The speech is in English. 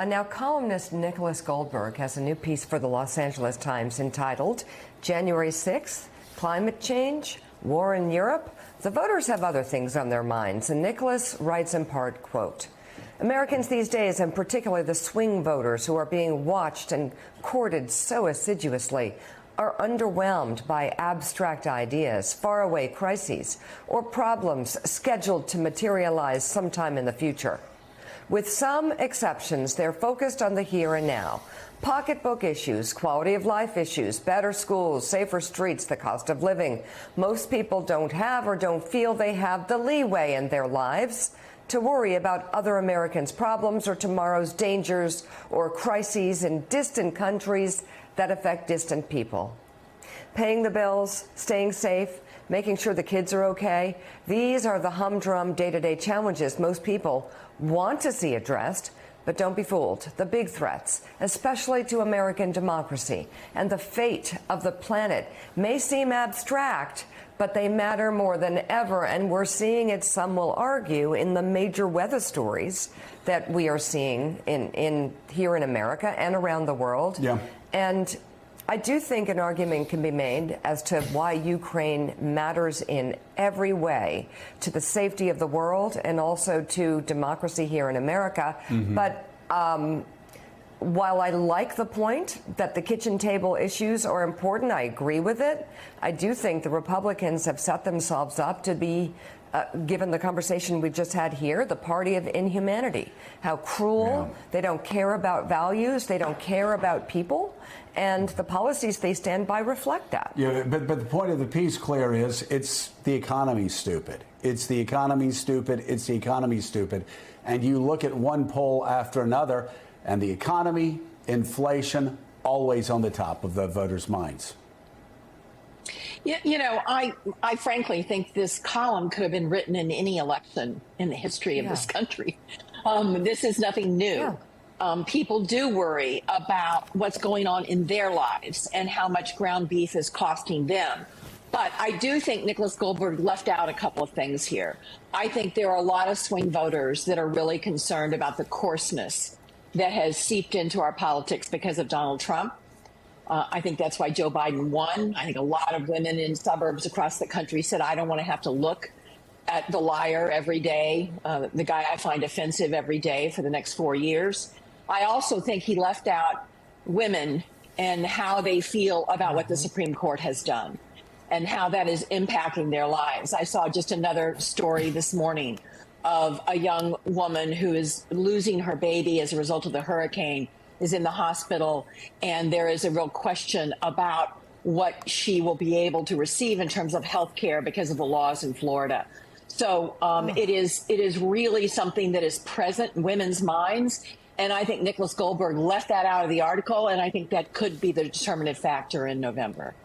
Now, columnist Nicholas Goldberg has a new piece for the Los Angeles Times entitled January 6th, Climate Change, War in Europe. The voters have other things on their minds, and Nicholas writes in part, quote, Americans these days, and particularly the swing voters who are being watched and courted so assiduously, are underwhelmed by abstract ideas, faraway crises, or problems scheduled to materialize sometime in the future. With some exceptions, they're focused on the here and now. Pocketbook issues, quality of life issues, better schools, safer streets, the cost of living. Most people don't have or don't feel they have the leeway in their lives to worry about other Americans' problems or tomorrow's dangers or crises in distant countries that affect distant people. Paying the bills, staying safe, making sure the kids are okay. These are the humdrum day-to-day challenges most people want to see addressed, but don't be fooled. The big threats, especially to American democracy and the fate of the planet, may seem abstract, but they matter more than ever, and we're seeing it, some will argue, in the major weather stories that we are seeing in here in America and around the world. Yeah. And I do think an argument can be made as to why Ukraine matters in every way to the safety of the world and also to democracy here in America. Mm-hmm. But while I like the point that the kitchen table issues are important, I agree with it. I do think the Republicans have set themselves up to be, given the conversation we just had here, the party of inhumanity. How cruel. Yeah. They don't care about values. They don't care about people. And the policies they stand by reflect that. Yeah, but the point of the piece, Claire, is it's the economy's stupid. It's the economy's stupid. It's the economy's stupid. And you look at one poll after another, and the economy, inflation, always on the top of the voters' minds. Yeah, you know, I frankly think this column could have been written in any election in the history of this country. This is nothing new. Yeah. People do worry about what's going on in their lives and how much ground beef is costing them. But I do think Nicholas Goldberg left out a couple of things here. I think there are a lot of swing voters that are really concerned about the coarseness that has seeped into our politics because of Donald Trump. I think that's why Joe Biden won. I think a lot of women in suburbs across the country said, I don't want to have to look at the liar every day, the guy I find offensive every day for the next 4 years. I also think he left out women and how they feel about what the Supreme Court has done and how that is impacting their lives. I saw just another story this morning of a young woman who is losing her baby as a result of the hurricane, is in the hospital, and there is a real question about what she will be able to receive in terms of health care because of the laws in Florida. So it is really something that is present in women's minds. And I think Nicholas Goldberg left that out of the article, and I think that could be the determinant factor in November.